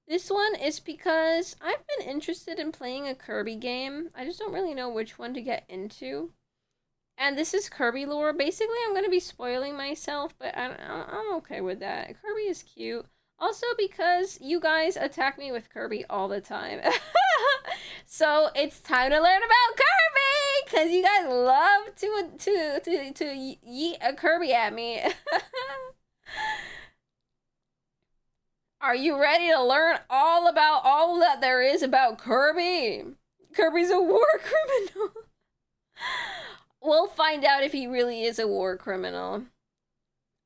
This one is because I've been interested in playing a Kirby game. I just don't really know which one to get into. And this is Kirby lore. Basically, I'm going to be spoiling myself, but I'm okay with that. Kirby is cute. Also because you guys attack me with Kirby all the time. So it's time to learn about Kirby! Because you guys love to yeet a Kirby at me. Are you ready to learn all about all that there is about Kirby? Kirby's a war criminal. We'll find out if he really is a war criminal.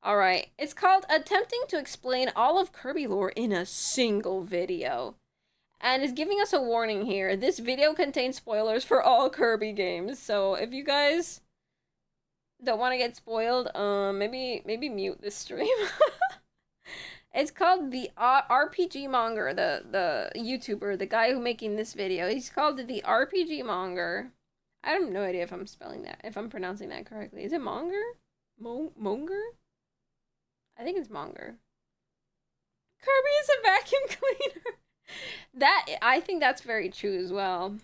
Alright, it's called Attempting to Explain All of Kirby Lore in a Single Video. And it's giving us a warning here. This video contains spoilers for all Kirby games. So if you guys don't want to get spoiled, maybe mute this stream. It's called the RPG Monger, the YouTuber, the guy who making this video. He's called the RPG Monger. I have no idea if I'm spelling that, if I'm pronouncing that correctly. Is it Monger? Monger? I think it's Monger. Kirby is a vacuum cleaner. I think that's very true as well.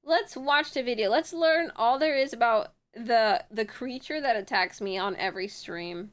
Let's watch the video. Let's learn all there is about the creature that attacks me on every stream.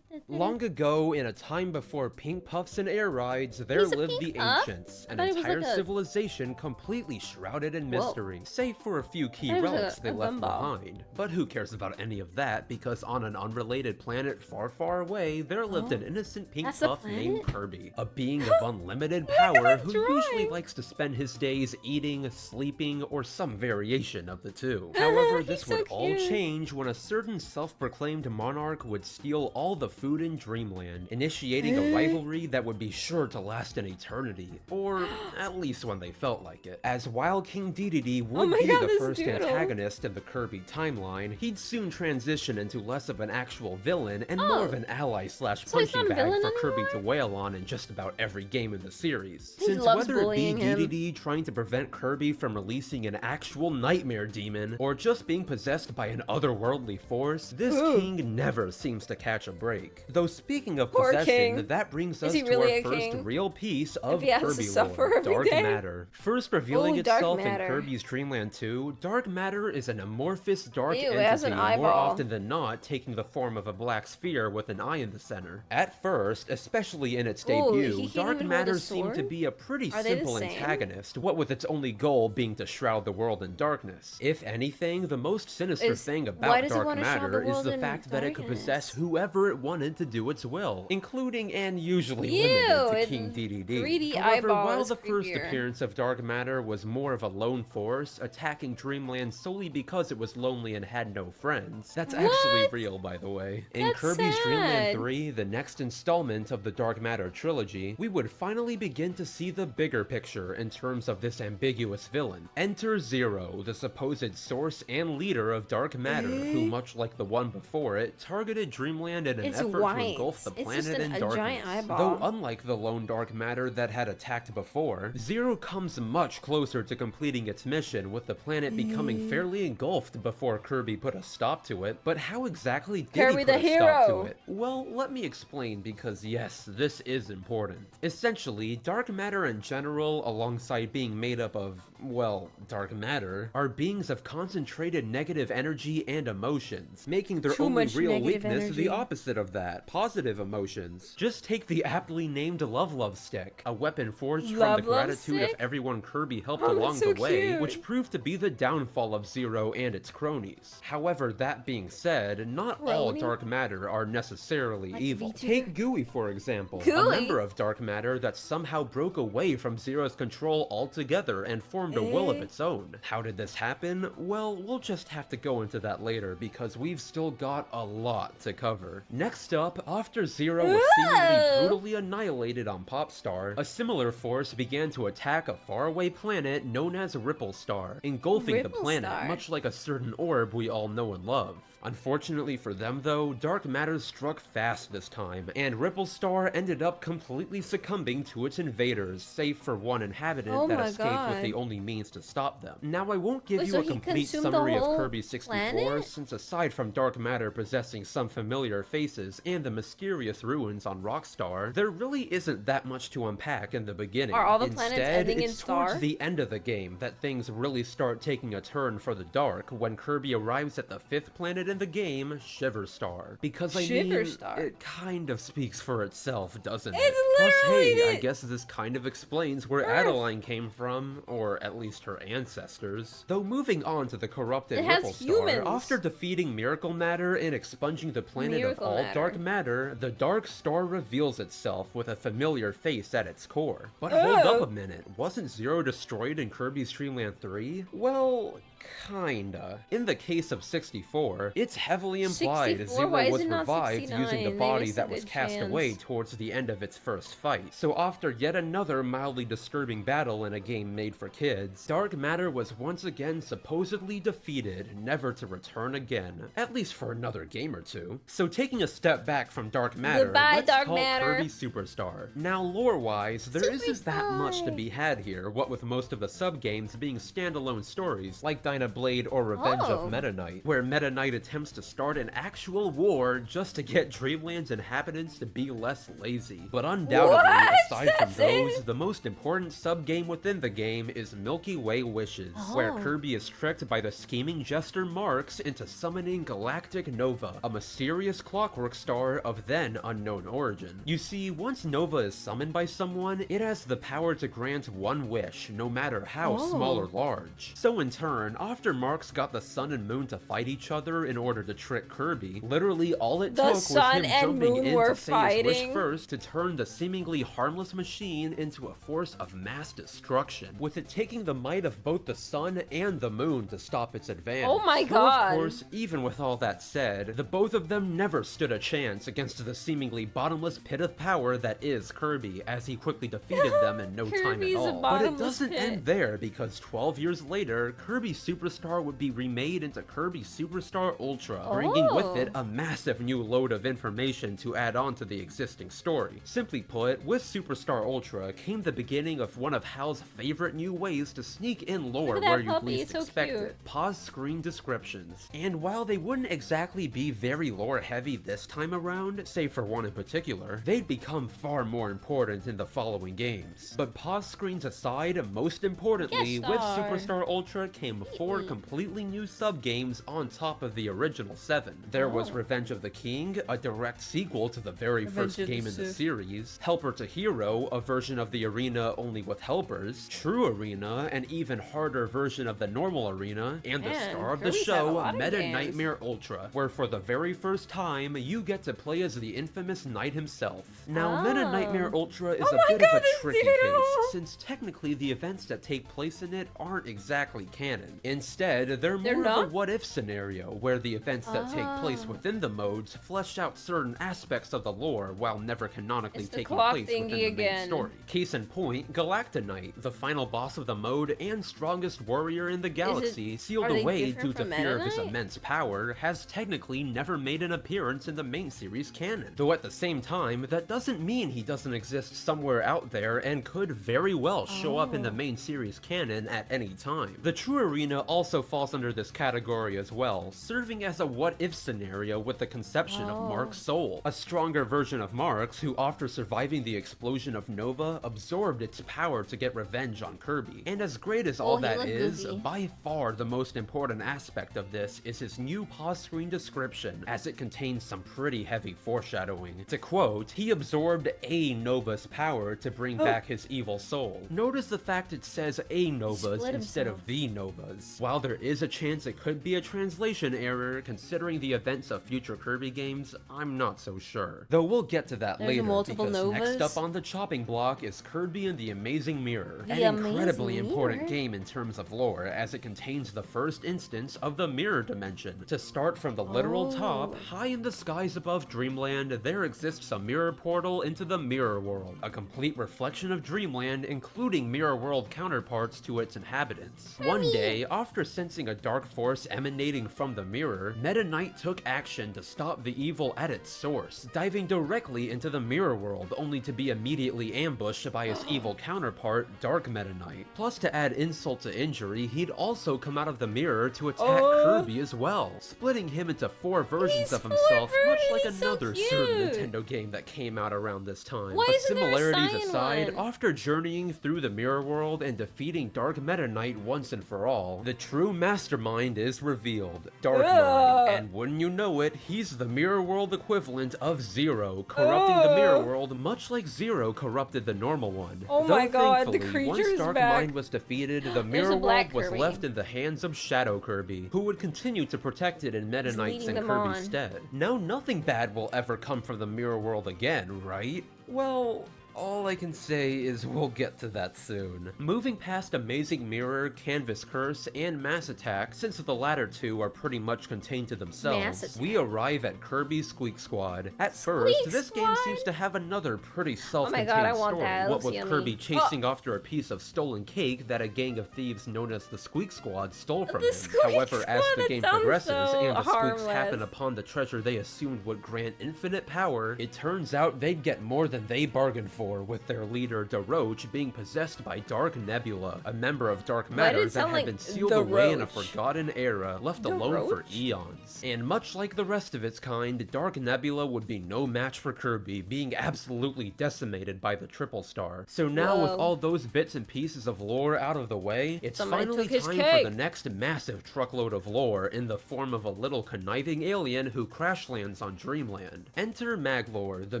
Long ago, in a time before pink puffs and air rides, there lived the ancients, an entire civilization completely shrouded in mystery, save for a few key relics they left behind. But who cares about any of that, because on an unrelated planet far, far away, there lived an innocent pink puff named Kirby, a being of unlimited power who usually likes to spend his days eating, sleeping, or some variation of the two. However, this would all change when a certain self-proclaimed monarch would steal all the food in Dreamland, initiating a rivalry that would be sure to last an eternity, or at least when they felt like it. As while King Dedede would be the first antagonist in the Kirby timeline, he'd soon transition into less of an actual villain and more of an ally slash punching bag for Kirby to wail on in just about every game in the series. Since whether it be Dedede trying to prevent Kirby from releasing an actual nightmare demon, or just being possessed by an otherworldly force, this king never seems to catch a break. Though speaking of possession, that brings us to our first real piece of Kirby lore, Dark Matter. First revealing itself in Kirby's Dream Land 2, Dark Matter is an amorphous dark entity, more often than not taking the form of a black sphere with an eye in the center. At first, especially in its debut, Dark Matter seemed to be a pretty simple antagonist, what with its only goal being to shroud the world in darkness. If anything, the most sinister thing about Dark Matter is the fact that it could possess whoever it wanted to do its will, including and usually limited to King Dedede. However, while the first appearance of Dark Matter was more of a lone force, attacking Dreamland solely because it was lonely and had no friends, that's actually real, by the way. In Kirby's Dream Land 3, the next installment of the Dark Matter trilogy, we would finally begin to see the bigger picture in terms of this ambiguous villain. Enter Zero, the supposed source and leader of Dark Matter, who, much like the one before it, targeted Dreamland in an effort to engulf the planet in darkness. Though unlike the lone Dark Matter that had attacked before, Zero comes much closer to completing its mission, with the planet becoming fairly engulfed before Kirby put a stop to it. But how exactly did he put a stop to it? Well, let me explain, because yes, this is important. Essentially, Dark Matter in general, alongside being made up of, well, Dark Matter, are beings of concentrated negative energy and emotions, making their only real weakness the opposite of that, positive emotions. Just take the aptly named Love Stick, a weapon forged from the gratitude of everyone Kirby helped along the way, which proved to be the downfall of Zero and its cronies. However, that being said, not all Dark Matter are necessarily evil. Take Gooey, for example, a member of Dark Matter that somehow broke away from Zero's control altogether and formed a will of its own. How did this happen? Well, we'll just have to go into that later, because we've still got a lot to cover. Next up, after Zero was seemingly brutally annihilated on Popstar, a similar force began to attack a faraway planet known as Ripple Star, engulfing the planet, much like a certain orb we all know and love. Unfortunately for them though, dark matter struck fast this time, and Ripple Star ended up completely succumbing to its invaders, save for one inhabitant that escaped with the only means to stop them. Now I won't give you a complete summary of Kirby 64, since aside from dark matter possessing some familiar faces and the mysterious ruins on Rockstar, there really isn't that much to unpack in the beginning. Are all the planets ending in it's star? towards the end of the game that things really start taking a turn for the dark when Kirby arrives at the 5th planet in the game, Shiver Star. Because it kind of speaks for itself, doesn't it? Plus, hey, I guess this kind of explains where Adeline came from, or at least her ancestors. Though moving on to the corrupted Ripple Star, after defeating Miracle Matter and expunging the planet of all dark matter, the Dark Star reveals itself with a familiar face at its core. But hold up a minute, wasn't Zero destroyed in Kirby's Dream Land 3? Well, kinda. In the case of 64, it's heavily implied Zero was revived using the body that was cast away towards the end of its first fight. So after yet another mildly disturbing battle in a game made for kids, dark matter was once again supposedly defeated, never to return again. At least for another game or two. So taking a step back from dark matter, let's talk Kirby Superstar. Now lore-wise, there isn't that much to be had here, what with most of the sub-games being standalone stories, like Dynablade or Revenge of Meta Knight, where Meta Knight attempts to start an actual war just to get Dreamland's inhabitants to be less lazy. But undoubtedly, aside from those, the most important sub-game within the game is Milky Way Wishes, where Kirby is tricked by the scheming jester Marx into summoning Galactic Nova, a mysterious clockwork star of then unknown origin. You see, once Nova is summoned by someone, it has the power to grant one wish, no matter how small or large. So in turn, after Marx got the sun and moon to fight each other in order to trick Kirby, literally all it took was him jumping in to say his wish first to turn the seemingly harmless machine into a force of mass destruction, with it taking the might of both the sun and the moon to stop its advance. Oh my god! Of course, even with all that said, the both of them never stood a chance against the seemingly bottomless pit of power that is Kirby, as he quickly defeated them in no time at all. But it doesn't end there, because 12 years later, Kirby Superstar would be remade into Kirby Superstar Ultra, bringing with it a massive new load of information to add on to the existing story. Simply put, with Superstar Ultra came the beginning of one of Hal's favorite new ways to sneak in lore where you least expect it. Pause screen descriptions. And while they wouldn't exactly be very lore heavy this time around, save for one in particular, they'd become far more important in the following games. But pause screens aside, most importantly, with Superstar Ultra came 4 completely new sub-games on top of the original 7. There was Revenge of the King, a direct sequel to the very first game in the series, Helper to Hero, a version of the arena only with helpers, True Arena, an even harder version of the normal arena, and the star of the show, Meta Nightmare Ultra, where for the very first time, you get to play as the infamous Knight himself. Now, Meta Nightmare Ultra is a bit of a tricky case, since technically the events that take place in it aren't exactly canon. Instead, they're more of a what-if scenario, where the events that take place within the modes flesh out certain aspects of the lore while never canonically taking place within the main story. Case in point, Galactonite, the final boss of the mode and strongest warrior in the galaxy, sealed away due to fear of his immense power, has technically never made an appearance in the main series canon. Though at the same time, that doesn't mean he doesn't exist somewhere out there and could very well show up in the main series canon at any time. The True Arena also falls under this category as well, serving as a what-if scenario with the conception of Mark's soul, a stronger version of Marx who, after surviving the explosion of Nova, absorbed its power to get revenge on Kirby. And as great as all that is, by far the most important aspect of this is his new pause screen description, as it contains some pretty heavy foreshadowing. To quote, he absorbed a Nova's power to bring back his evil soul. Notice the fact it says a Nova's instead of the Novas. While there is a chance it could be a translation error, considering the events of future Kirby games, I'm not so sure. Though we'll get to that later, because next up on the chopping block is Kirby and the Amazing Mirror, an incredibly important game in terms of lore, as it contains the first instance of the mirror dimension. To start from the literal top, high in the skies above Dreamland, there exists a mirror portal into the Mirror World, a complete reflection of Dreamland, including Mirror World counterparts to its inhabitants. One day, after sensing a dark force emanating from the mirror, Meta Knight took action to stop the evil at its source, diving directly into the mirror world, only to be immediately ambushed by his evil counterpart, Dark Meta Knight. Plus, to add insult to injury, he'd also come out of the mirror to attack Kirby as well, splitting him into 4 versions of himself, much like another certain Nintendo game that came out around this time. Why But isn't there a similarities Cyan aside, one? after journeying through the mirror world and defeating Dark Meta Knight once and for all, the true mastermind is revealed, Dark Mind, and wouldn't you know it, he's the mirror world equivalent of Zero, corrupting the mirror world much like Zero corrupted the normal one. Oh my god, the thankfully, creature once is Dark back. Mind was defeated, the There's mirror a black world was Kirby. left in the hands of Shadow Kirby, who would continue to protect it in Meta He's Knight's leading and them Kirby's on. stead. Now nothing bad will ever come from the mirror world again, right? Well, all I can say is we'll get to that soon. Moving past Amazing Mirror, Canvas Curse, and Mass Attack, since the latter two are pretty much contained to themselves, we arrive at Kirby Squeak Squad. At first, this game seems to have another pretty self-contained story. What with Kirby chasing after a piece of stolen cake that a gang of thieves known as the Squeak Squad stole from him. However, as the game progresses and the Squeaks happen upon the treasure they assumed would grant infinite power, it turns out they'd get more than they bargained for, with their leader DeRoach being possessed by Dark Nebula, a member of Dark Matter that had been sealed away in a forgotten era, left alone for eons. And much like the rest of its kind, Dark Nebula would be no match for Kirby, being absolutely decimated by the Triple Star. So now with all those bits and pieces of lore out of the way, it's finally time for the next massive truckload of lore in the form of a little conniving alien who crash lands on Dreamland. Enter Maglor, the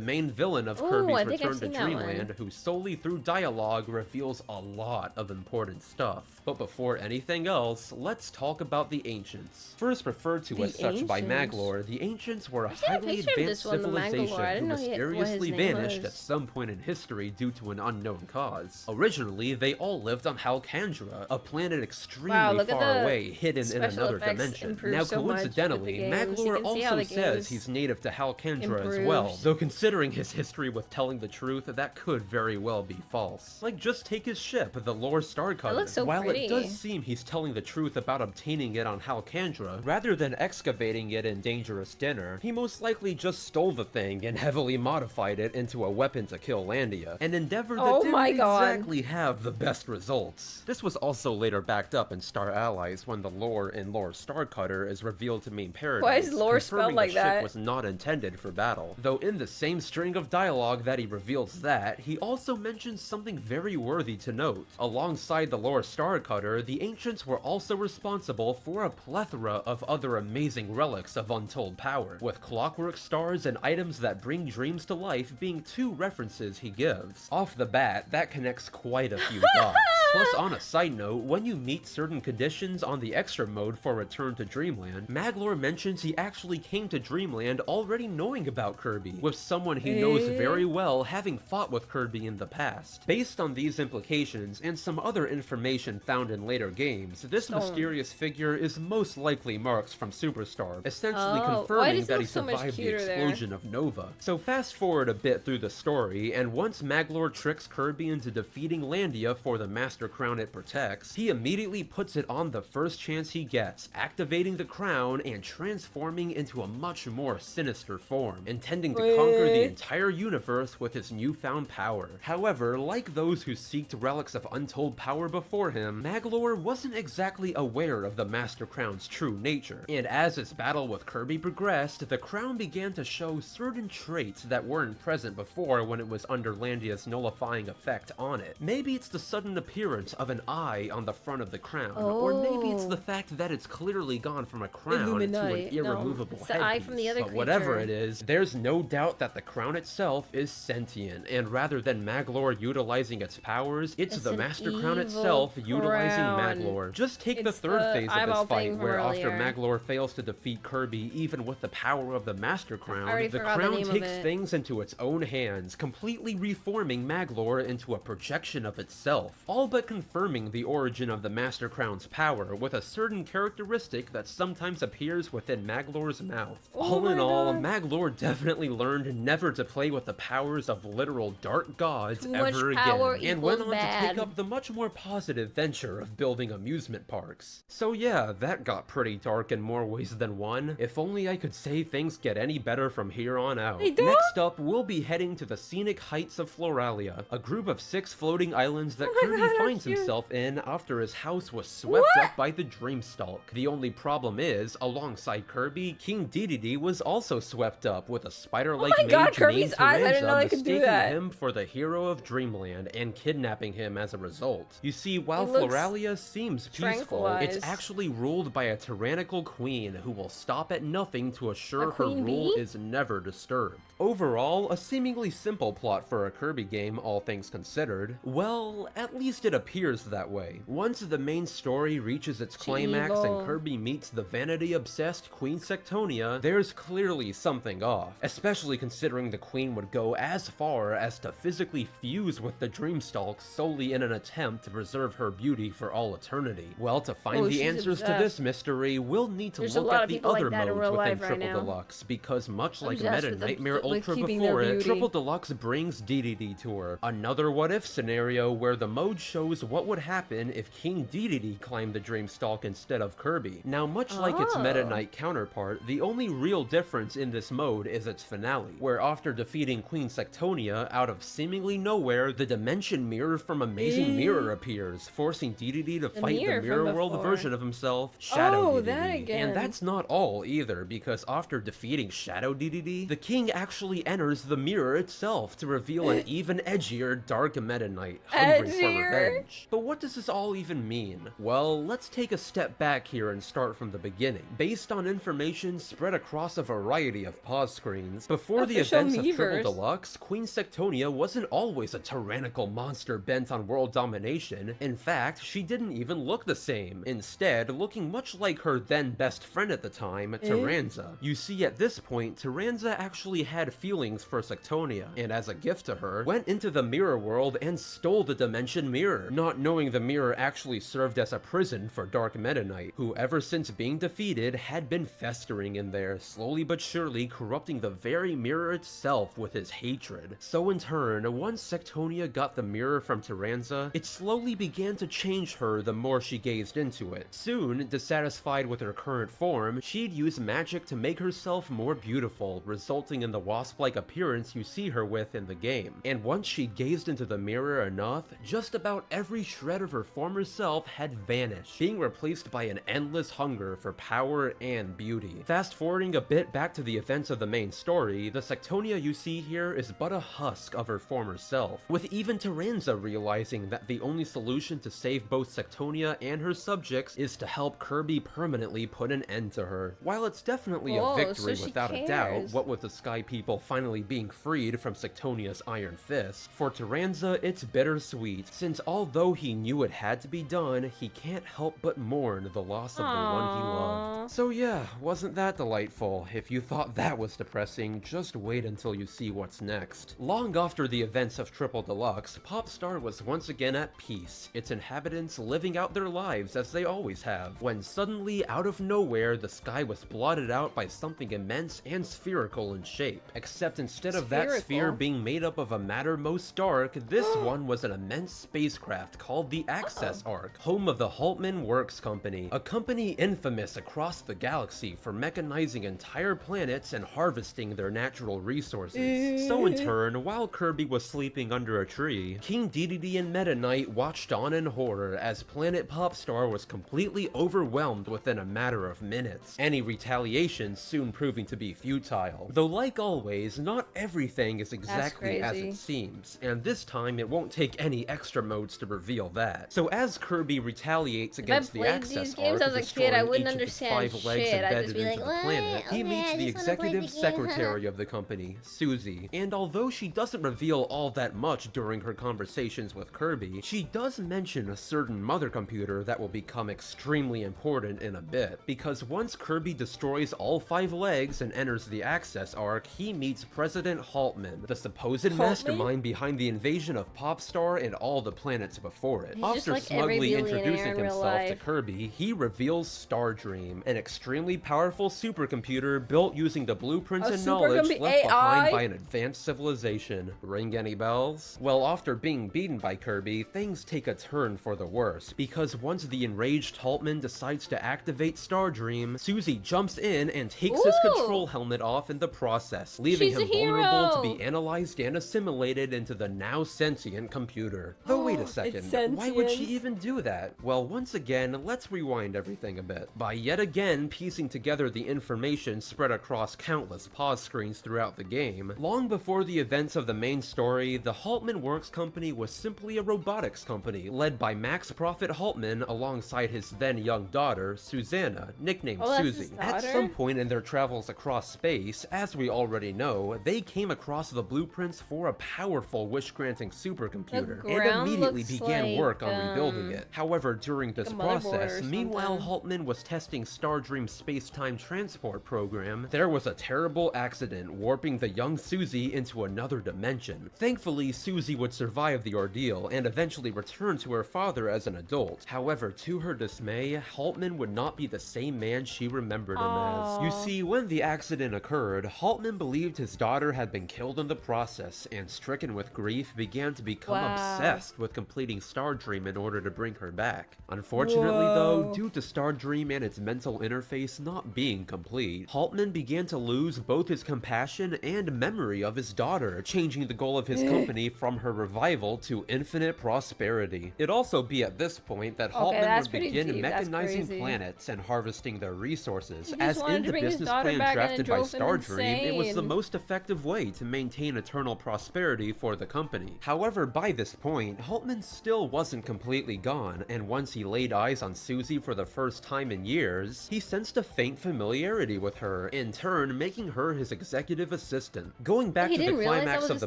main villain of Kirby's Return to Dreamland, who solely through dialogue reveals a lot of important stuff. But before anything else, let's talk about the Ancients. First referred to as such by Maglor, the Ancients were a highly advanced civilization who mysteriously vanished at some point in history due to an unknown cause. Originally, they all lived on Halcandra, a planet extremely far away, hidden in another dimension. Now, coincidentally, Maglor also says he's native to Halcandra as well, though considering his history with telling the truth, that could very well be false. Like, just take his ship, the Lore Starcutter. While it does seem he's telling the truth about obtaining it on Halcandra, rather than excavating it in Dangerous Dinner, he most likely just stole the thing and heavily modified it into a weapon to kill Landia, an endeavor that didn't exactly have the best results. This was also later backed up in Star Allies when the lore in Lore Starcutter is revealed to mean Paradise, why is lore spelled like the ship was not intended for battle. Though in the same string of dialogue that he reveals that, he also mentions something very worthy to note. Alongside the Lore Starcutter, the Ancients were also responsible for a plethora of other amazing relics of untold power, with clockwork stars and items that bring dreams to life being 2 references he gives. Off the bat, that connects quite a few dots. Plus, on a side note, when you meet certain conditions on the extra mode for Return to Dreamland, Maglor mentions he actually came to Dreamland already knowing about Kirby, with someone he knows very well having fought with Kirby in the past. Based on these implications and some other information found in later games, this mysterious figure is most likely Marks from Superstar, essentially confirming that he survived the explosion of Nova. So fast forward a bit through the story, and once Maglor tricks Kirby into defeating Landia for the Master Crown it protects, he immediately puts it on the first chance he gets, activating the crown and transforming into a much more sinister form, intending to conquer the entire universe with his newfound power. However, like those who seeked relics of untold power before him, Maglor wasn't exactly aware of the Master Crown's true nature, and as his battle with Kirby progressed, the crown began to show certain traits that weren't present before when it was under Landia's nullifying effect on it. Maybe it's the sudden appearance of an eye on the front of the crown, or maybe it's the fact that it's clearly gone from a crown to an irremovable headpiece. But whatever it is, there's no doubt that the crown itself is sentient, and rather than Maglor utilizing its powers, it's the Master Crown itself utilizing Maglor. Just take the third phase of this fight, where after Maglor fails to defeat Kirby even with the power of the Master Crown, the crown takes things into its own hands, completely reforming Maglor into a projection of itself, all but confirming the origin of the Master Crown's power with a certain characteristic that sometimes appears within Maglor's mouth. All in all, Maglor definitely learned never to play with the powers of literal battle dark gods Too much ever power again, and went equals on to take bad. up the much more positive venture of building amusement parks. So yeah, that got pretty dark in more ways than one. If only I could say things get any better from here on out. Next up, we'll be heading to the scenic heights of Floralia, a group of 6 floating islands that Kirby finds himself in after his house was swept up by the Dreamstalk. The only problem is, alongside Kirby, King Dedede was also swept up with a spider-like mage Kirby's named eyes, I didn't know Taranza they could do mistaking that. him for the hero of Dreamland and kidnapping him as a result. You see, while He looks Floralia seems peaceful, it's tranquilized. actually ruled by a tyrannical queen who will stop at nothing to assure her queen rule bee? is never disturbed. Overall, a seemingly simple plot for a Kirby game, all things considered. Well, at least it appears that way. Once the main story reaches its climax and Kirby meets the vanity-obsessed Queen Sectonia, there's clearly something off, especially considering the queen would go as far as to physically fuse with the Dreamstalk solely in an attempt to preserve her beauty for all eternity. Well, to find the answers to this mystery, we'll need to look at the other modes within Triple Deluxe, because much like Meta Nightmare Ultra before it, Triple Deluxe brings Dedede to her. Another what-if scenario where the mode shows what would happen if King Dedede climbed the Dreamstalk instead of Kirby. Now, much like its Meta Knight counterpart, the only real difference in this mode is its finale, where after defeating Queen Sectonia, out of seemingly nowhere, the Dimension Mirror from Amazing Mirror appears, forcing Dedede to fight the Mirror World version of himself, Shadow Dedede. And that's not all either, because after defeating Shadow Dedede, the king actually enters the mirror itself to reveal an even edgier Dark Meta Knight, hungry for revenge. But what does this all even mean? Well, let's take a step back here and start from the beginning. Based on information spread across a variety of pause screens, before the events of Triple Deluxe, Queen Sectonia wasn't always a tyrannical monster bent on world domination. In fact, she didn't even look the same, instead looking much like her then best friend at the time, Taranza. You see, at this point, Taranza actually had feelings for Sectonia, and as a gift to her, went into the mirror world and stole the Dimension Mirror, not knowing the mirror actually served as a prison for Dark Meta Knight, who ever since being defeated had been festering in there, slowly but surely corrupting the very mirror itself with his hatred. So in turn, once Sectonia got the mirror from Taranza, it slowly began to change her the more she gazed into it. Soon, dissatisfied with her current form, she'd use magic to make herself more beautiful, resulting in the wasp-like appearance you see her with in the game. And once she gazed into the mirror enough, just about every shred of her former self had vanished, being replaced by an endless hunger for power and beauty. Fast forwarding a bit back to the events of the main story, the Sectonia you see here is but a husk of her former self, with even Taranza realizing that the only solution to save both Sectonia and her subjects is to help Kirby permanently put an end to her. While it's definitely a victory without a doubt, what with the Sky People finally being freed from Sectonia's Iron Fist, for Taranza it's bittersweet, since although he knew it had to be done, he can't help but mourn the loss of the one he loved. So yeah, wasn't that delightful? If you thought that was depressing, just wait until you see what's next. Long after the events of Triple Deluxe, Popstar was once again at peace, its inhabitants living out their lives as they always have, when suddenly, out of nowhere, the sky was blotted out by something immense and spherical in shape. Except instead of that sphere being made up of a matter most dark, this one was an immense spacecraft called the Access Arc, home of the Haltman Works Company, a company infamous across the galaxy for mechanizing entire planets and harvesting their natural resources. So in turn, while Kirby was sleeping under a tree, King Dedede and Meta Knight watched on in horror as Planet Popstar was completely overwhelmed within a matter of minutes, any retaliation soon proving to be futile. Though like always, not everything is exactly as it seems, and this time it won't take any extra modes to reveal that. So as Kirby retaliates against the Access Arc, destroying each of the 5 legs embedded into the planet, he meets the executive secretary of the company, Susie, and although she doesn't reveal all that much during her conversations with Kirby, she does mention a certain mother computer that will become extremely important in a bit, because once Kirby destroys all 5 legs and enters the Access Arc, he meets President Haltman, the supposed mastermind behind the invasion of Popstar and all the planets before it. After smugly introducing himself to Kirby, he reveals Stardream, an extremely powerful supercomputer built using the blueprints and knowledge left behind by an advanced civilization. invasion. Ring any bells? Well, after being beaten by Kirby, things take a turn for the worse, because once the enraged Haltman decides to activate Stardream, Susie jumps in and takes his control helmet off in the process, leaving him vulnerable to be analyzed and assimilated into the now sentient computer. Though wait a second, why would she even do that? Well, once again, let's rewind everything a bit. By yet again piecing together the information spread across countless pause screens throughout the game, long before the events of the main story, the Haltman Works Company was simply a robotics company, led by Max Prophet Haltman alongside his then young daughter, Susanna, nicknamed Susie. At some point in their travels across space, as we already know, they came across the blueprints for a powerful wish-granting supercomputer, and immediately began work on rebuilding it. However, during this process, meanwhile Haltman was testing Stardream's space-time transport program, there was a terrible accident warping the young Susie into another dimension. Thankfully, Susie would survive the ordeal and eventually return to her father as an adult. However, to her dismay, Haltman would not be the same man she remembered him as. You see, when the accident occurred, Haltman believed his daughter had been killed in the process, and stricken with grief, began to become obsessed with completing Stardream in order to bring her back. Unfortunately though, due to Stardream and its mental interface not being complete, Haltman began to lose both his compassion and memory of his daughter, changing the goal of his company from her revival to infinite prosperity. It'd also be at this point that Haltman would begin mechanizing planets and harvesting their resources, as in the business plan drafted by Stardream, it was the most effective way to maintain eternal prosperity for the company. However, by this point, Haltman still wasn't completely gone, and once he laid eyes on Susie for the first time in years, he sensed a faint familiarity with her, in turn making her his executive assistant. Going back to the climax of the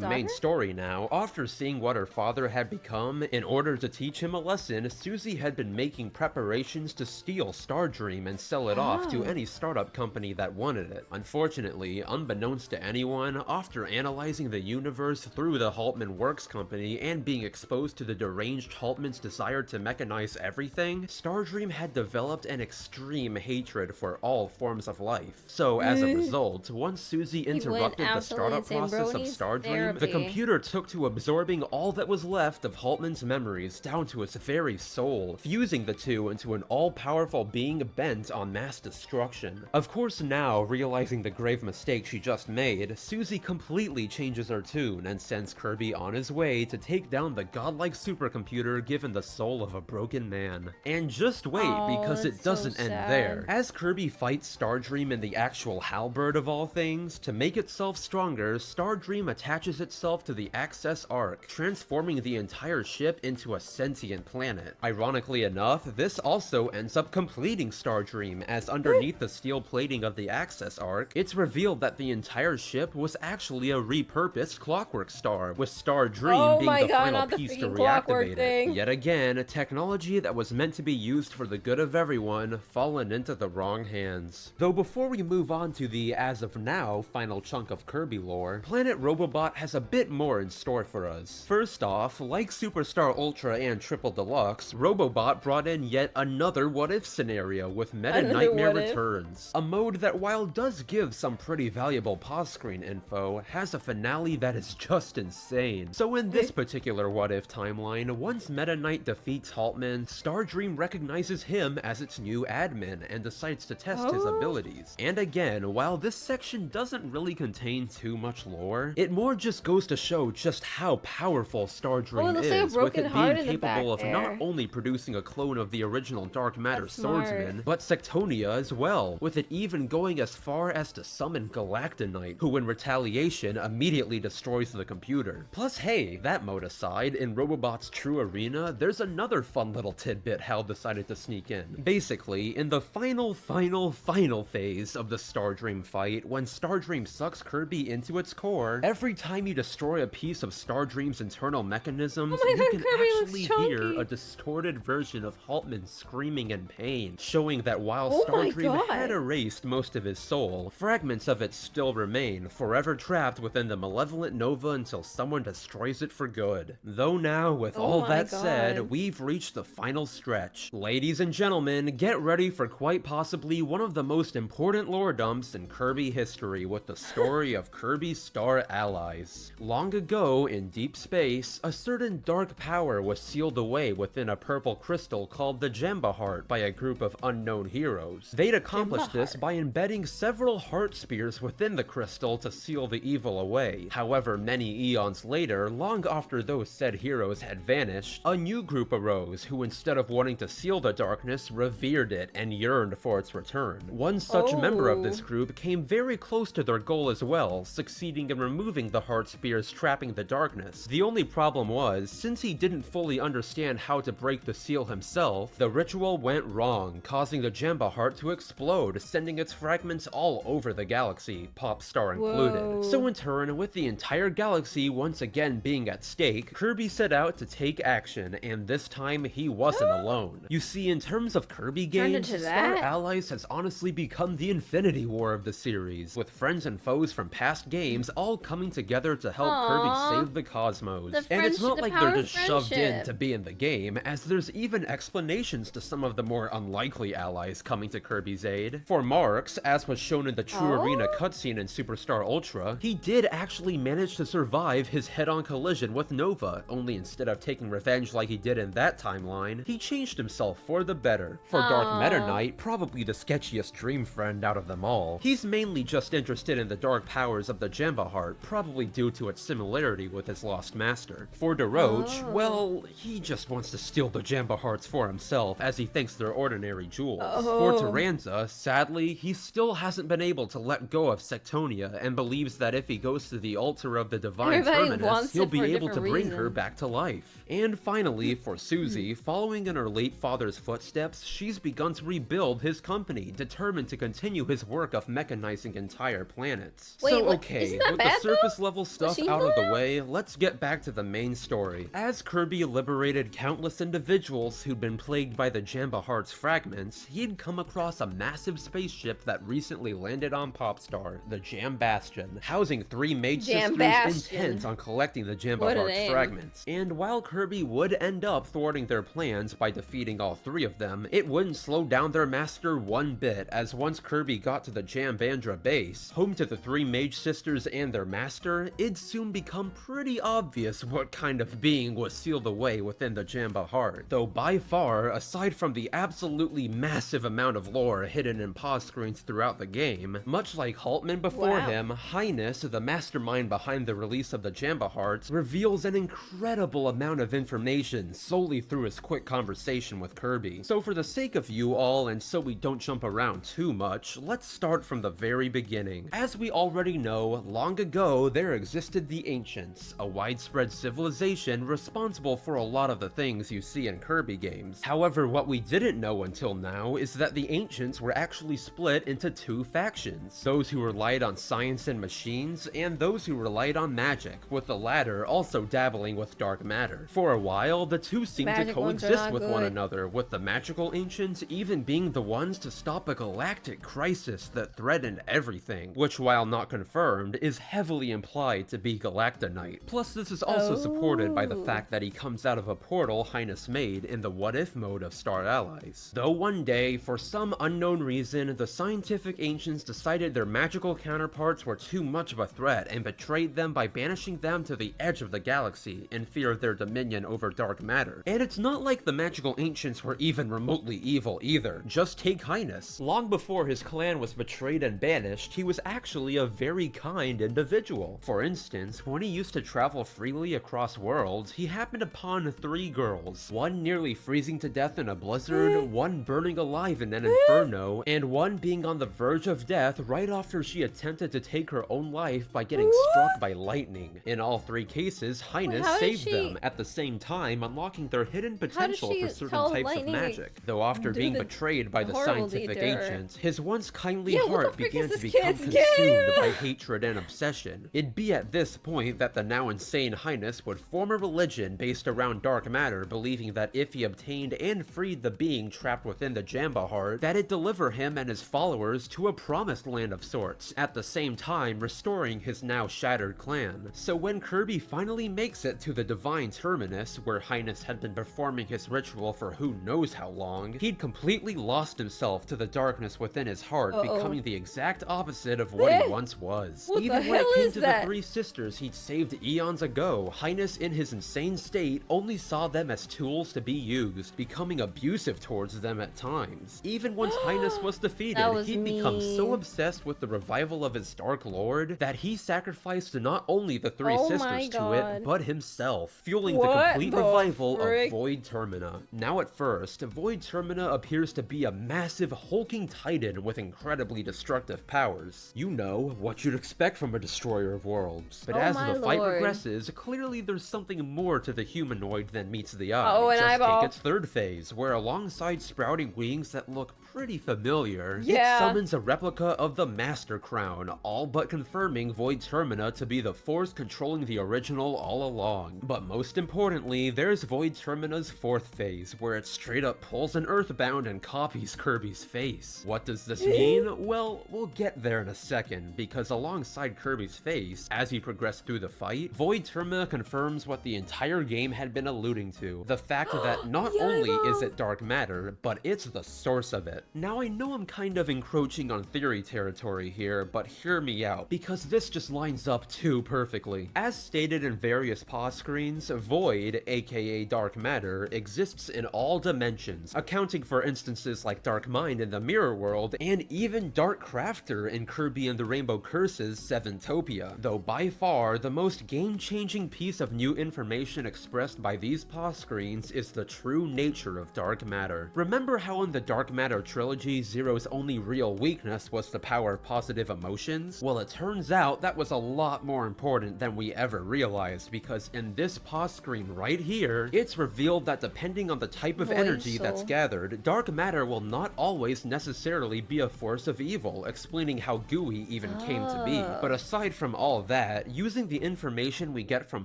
main story now, after seeing what her father had become, in order to teach him a lesson, Susie had been making preparations to steal Stardream and sell it off to any startup company that wanted it. Unfortunately, unbeknownst to anyone, after analyzing the universe through the Haltman Works Company and being exposed to the deranged Haltman's desire to mechanize everything, Stardream had developed an extreme hatred for all forms of life. So, as a result, once Susie interrupted the startup process of Stardream, the computer took to absorbing all that was left of Haltman's memories down to its very soul, fusing the two into an all-powerful being bent on mass destruction. Of course, now, realizing the grave mistake she just made, Susie completely changes her tune and sends Kirby on his way to take down the godlike supercomputer given the soul of a broken man. And just wait, because it doesn't end there. As Kirby fights Stardream in the actual halberd of all things, to make itself stronger, Stardream attaches itself to the Access Arc, transforming the entire ship into a sentient planet. Ironically enough, this also ends up completing Stardream, as underneath the steel plating of the Access Arc, it's revealed that the entire ship was actually a repurposed Clockwork Star, with Stardream being the final piece to reactivate it. Yet again, a technology that was meant to be used for the good of everyone, fallen into the wrong hands. Though before we move on to the, as of now, final chunk of Kirby lore, Planet Robobot has a bit more in store for us. First off, like Superstar Ultra and Triple Deluxe, Robobot brought in yet another what-if scenario with Meta Nightmare Returns, a mode that while does give some pretty valuable pause screen info, has a finale that is just insane. So in this particular what-if timeline, once Meta Knight defeats Haltman, Stardream recognizes him as its new admin and decides to test his abilities. And again, while this section doesn't really contain too much lore, it more just goes to show just how powerful Stardream is, with it being capable of not only producing a clone of the original Dark Matter swordsman, but Sectonia as well, with it even going as far as to summon Galactonite, who in retaliation immediately destroys the computer. Plus hey, that mode aside, in Robobot's true arena, there's another fun little tidbit Hal decided to sneak in. Basically, in the final phase of the Stardream fight, when Stardream sucks Kirby into its core, every time you destroy a piece of Stardream's internal mechanisms, you can actually hear a distorted version of Haltman screaming in pain, showing that while Stardream had erased most of his soul, fragments of it still remain, forever trapped within the malevolent Nova until someone destroys it for good. Though now, with all that said, we've reached the final stretch. Ladies and gentlemen, get ready for quite possibly one of the most important lore dumps in Kirby history with the story of Kirby's Star Ally. allies. Long ago, in deep space, a certain dark power was sealed away within a purple crystal called the Jamba Heart by a group of unknown heroes. They'd accomplished this by embedding several heart spears within the crystal to seal the evil away. However, many eons later, long after those said heroes had vanished, a new group arose who, instead of wanting to seal the darkness, revered it and yearned for its return. One such member of this group came very close to their goal as well, succeeding in removing the heart spears trapping the darkness. The only problem was, since he didn't fully understand how to break the seal himself, the ritual went wrong, causing the Jamba Heart to explode, sending its fragments all over the galaxy, Popstar included. So in turn, with the entire galaxy once again being at stake, Kirby set out to take action, and this time he wasn't alone. You see, in terms of Kirby games, Star Allies has honestly become the Infinity War of the series, with friends and foes from past games all coming together to help Kirby save the cosmos. And it's not like they're just shoved in to be in the game, as there's even explanations to some of the more unlikely allies coming to Kirby's aid. For Marx, as was shown in the True Arena cutscene in Superstar Ultra, he did actually manage to survive his head-on collision with Nova, only instead of taking revenge like he did in that timeline, he changed himself for the better. For Dark Meta Knight, probably the sketchiest dream friend out of them all, he's mainly just interested in the dark powers of the Jamba Heart, probably due to its similarity with his lost master. For DeRoach, well, he just wants to steal the Jamba Hearts for himself, as he thinks they're ordinary jewels. For Taranza, sadly, he still hasn't been able to let go of Sectonia, and believes that if he goes to the altar of the divine Terminus, he'll be able to bring her back to life. And finally, for Susie, following in her late father's footsteps, she's begun to rebuild his company, determined to continue his work of mechanizing entire planets. So okay, with the surface level stuff out of the way, let's get back to the main story. As Kirby liberated countless individuals who'd been plagued by the Jamba Heart's fragments, he'd come across a massive spaceship that recently landed on Popstar, the Jam Bastion, housing 3 mage sisters intent on collecting the Jamba Heart's fragments. And while Kirby would end up thwarting their plans by defeating all 3 of them, it wouldn't slow down their master one bit, as once Kirby got to the Jambandra base, home to the 3 mage sisters and their master, it'd soon become pretty obvious what kind of being was sealed away within the Jamba Heart. Though by far, aside from the absolutely massive amount of lore hidden in pause screens throughout the game, much like Haltman before him, Hyness, the mastermind behind the release of the Jamba Hearts, reveals an incredible amount of information solely through his quick conversation with Kirby. So for the sake of you all, and so we don't jump around too much, let's start from the very beginning. As we already know, long ago there existed the Ancients, a widespread civilization responsible for a lot of the things you see in Kirby games. However, what we didn't know until now is that the Ancients were actually split into 2 factions, those who relied on science and machines, and those who relied on magic, with the latter also dabbling with dark matter. For a while, the two seemed to coexist with one another, with the magical Ancients even being the ones to stop a galactic crisis that threatened everything, which, while not confirmed, is heavily implied to be Galactonite. Plus, this is also supported by the fact that he comes out of a portal Hyness made in the what-if mode of Star Allies. Though one day, for some unknown reason, the scientific Ancients decided their magical counterparts were too much of a threat and betrayed them by banishing them to the edge of the galaxy in fear of their dominion over dark matter. And it's not like the magical Ancients were even remotely evil either. Just take Hyness. Long before his clan was betrayed and banished, he was actually a very kind individual. For instance, when he used to travel freely across worlds, he happened upon 3 girls, one nearly freezing to death in a blizzard, one burning alive in an inferno, and one being on the verge of death right after she attempted to take her own life by getting struck by lightning. In all 3 cases, Hyness saved them, at the same time unlocking their hidden potential for certain types of magic. Though after being betrayed by the scientific Ancients, his once kindly heart began to become consumed by hatred and obsession. It'd be at this point that the now insane Hyness would form a religion based around dark matter, believing that if he obtained and freed the being trapped within the Jamba Heart, that'd deliver him and his followers to a promised land of sorts, at the same time restoring his now shattered clan. So when Kirby finally makes it to the divine Terminus, where Hyness had been performing his ritual for who knows how long, he'd completely lost himself to the darkness within his heart, becoming the exact opposite of what he once was. Even when it came to the the three sisters he'd saved eons ago, Hyness in his insane state only saw them as tools to be used, becoming abusive towards them at times. Even once Hyness was defeated, he'd become so obsessed with the revival of his Dark Lord that he sacrificed not only the three sisters to it, but himself, fueling the complete revival of Void Termina. Now at first, Void Termina appears to be a massive hulking titan with incredibly destructive powers. You know, what you'd expect from a destroyer of worlds. But as the fight progresses, clearly there's something more to the humanoid than meets the eye. Just take its third phase, where alongside sprouting wings that look pretty familiar, it summons a replica of the Master Crown, all but confirming Void Termina to be the force controlling the original all along. But most importantly, there's Void Termina's fourth phase, where it straight up pulls an Earthbound and copies Kirby's face. What does this mean? Well, we'll get there in a second, because alongside Kirby's face, as you progress through the fight, Void Termina confirms what the entire game had been alluding to, the fact that not only is it dark matter, but it's the source of it. Now I know I'm kind of encroaching on theory territory here, but hear me out, because this just lines up too perfectly. As stated in various pause screens, Void, aka dark matter, exists in all dimensions, accounting for instances like Dark Mind in the Mirror World, and even Dark Crafter in Kirby and the Rainbow Curse's Seventopia, though by far the most game-changing piece of new information expressed by these pause screens is the true nature of dark matter. Remember how in the Dark Matter trilogy, Zero's only real weakness was the power of positive emotions? Well, it turns out that was a lot more important than we ever realized, because in this pause screen right here, it's revealed that depending on the type of energy that's gathered, dark matter will not always necessarily be a force of evil, explaining how GUI even came to be. But aside from all that, using the information we get from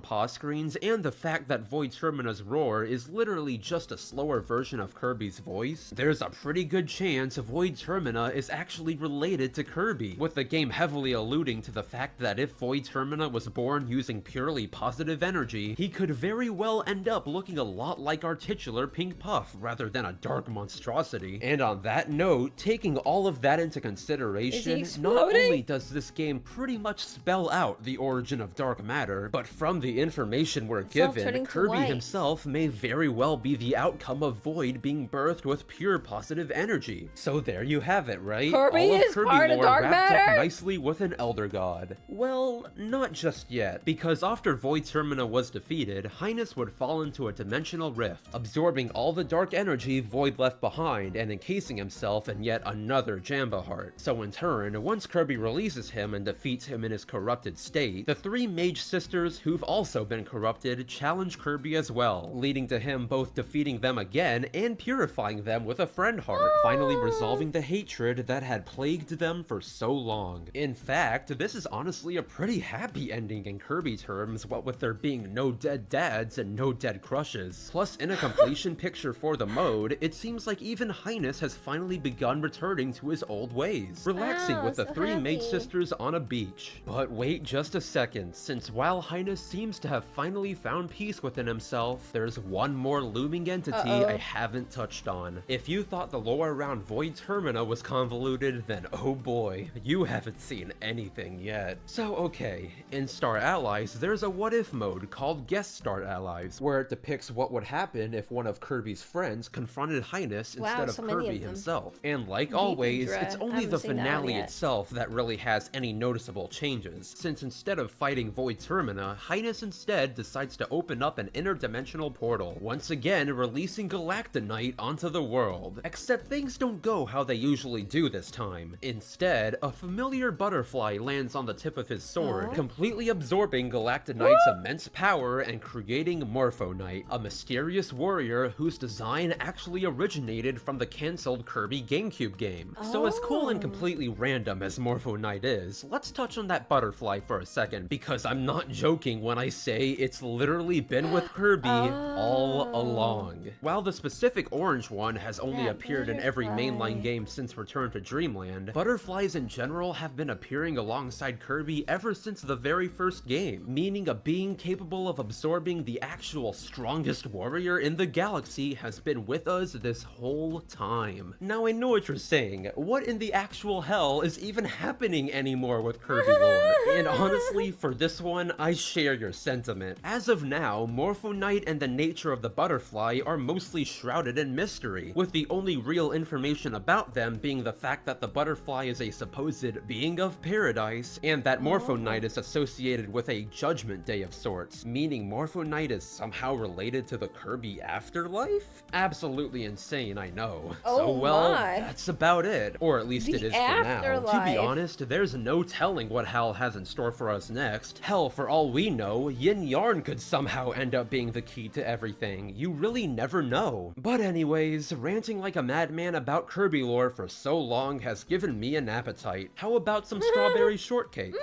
pause screens and the fact that Void Termina's roar is literally just a slower version of Kirby's voice, there's a pretty good chance Void Termina is actually related to Kirby, with the game heavily alluding to the fact that if Void Termina was born using purely positive energy, he could very well end up looking a lot like our titular Pink Puff rather than a dark monstrosity. And on that note, taking all of that into consideration, not only does this game pretty much spell out the origin of dark matter, but from the information we're given, Kirby himself may very well be the outcome of Void being birthed with pure positive energy. So there you have it, right? Kirby is part of dark matter? Wrapped up nicely with an Elder God. Well, not just yet, because after Void Termina was defeated, Hyness would fall into a dimensional rift, absorbing all the dark energy Void left behind and encasing himself in yet another Jamba Heart. So in turn, once Kirby releases him and defeats him in his corrupted state, the three mage sisters who've also been corrupted challenge Kirby as well, leading to him both defeating them again and purifying them with a friend heart, finally resolving the hatred that had plagued them for so long. In fact, this is honestly a pretty happy ending in Kirby terms, what with there being no dead dads and no dead crushes. Plus, in a completion picture for the mode, it seems like even Hyness has finally begun returning to his old ways, relaxing with the three mage sisters on a beach. But wait just a second, since while Hyness seems to have finally found peace within himself, there's one more looming entity I haven't touched on. If you thought the lore around Void Termina was convoluted, then oh boy, you haven't seen anything yet. So okay, in Star Allies, there's a what if mode called Guest Star Allies, where it depicts what would happen if one of Kirby's friends confronted Hyness instead of Kirby himself. And like always, it's only the finale itself that really has any noticeable changes, since instead of fighting Void Termina, Hyness instead decides to open up an interdimensional portal, once again releasing N.E.E.T onto the world. Except things don't go how they usually do this time. Instead, a familiar butterfly lands on the tip of his sword, completely absorbing N.E.E.T's immense power and creating Morpho Knight, a mysterious warrior whose design actually originated from the cancelled Kirby GameCube game. So as cool and completely random as Morpho Knight is, let's touch on that butterfly for a second, because I'm not joking when I say it's literally been with Kirby all along. While the specific orange one has only appeared in every mainline game since Return to Dreamland, butterflies in general have been appearing alongside Kirby ever since the very first game, meaning a being capable of absorbing the actual strongest warrior in the galaxy has been with us this whole time. Now I know what you're saying, what in the actual hell is even happening anymore with Kirby lore? And honestly, for this one, I share your sentiment. As of now, Morpho Knight and the nature of the butterfly are mostly shrouded in mystery, with the only real information about them being the fact that the butterfly is a supposed being of paradise, and that Morpho Knight is associated with a judgment day of sorts, meaning Morpho Knight is somehow related to the Kirby afterlife? Absolutely insane, I know. So, well, that's about it. Or at least it is for now. To be honest, there's no telling what Hal has in store for us next. Hell, for all we know, Yin Yarn could somehow end up being the key to everything. You really never know. But anyways, ranting like a madman about Kirby lore for so long has given me an appetite. How about some strawberry shortcake?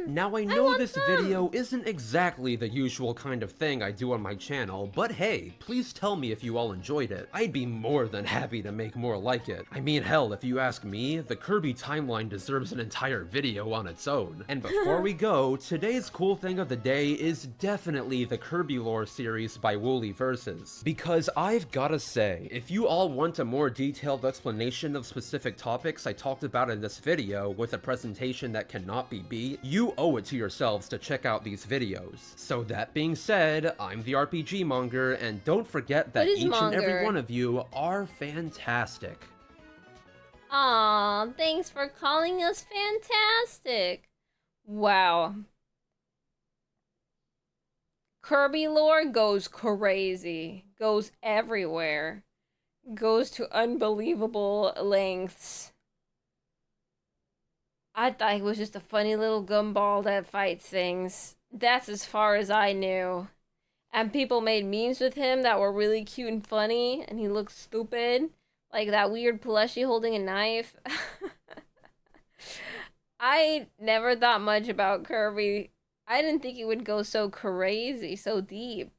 Now I know this video isn't exactly the usual kind of thing I do on my channel, but hey, please tell me if you all enjoyed it. I'd be more than happy to make more like it. I mean, hell, if you ask me, the Kirby timeline deserves an entire video on its own. And before we go, today's cool thing of the day is definitely the Kirby lore series by Wooly Versus. Because I've gotta say, if you all want a more detailed explanation of specific topics I talked about in this video with a presentation that cannot be beat, you owe it to yourselves to check out these videos. So that being said, I'm the RPG Monger, and don't forget that each and every one of you are fantastic. Aw, thanks for calling us fantastic. Wow. Kirby lore goes crazy, goes everywhere, goes to unbelievable lengths. I thought he was just a funny little gumball that fights things. That's as far as I knew. And people made memes with him that were really cute and funny, and he looked stupid. Like that weird plushie holding a knife. I never thought much about Kirby. I didn't think it would go so crazy, so deep.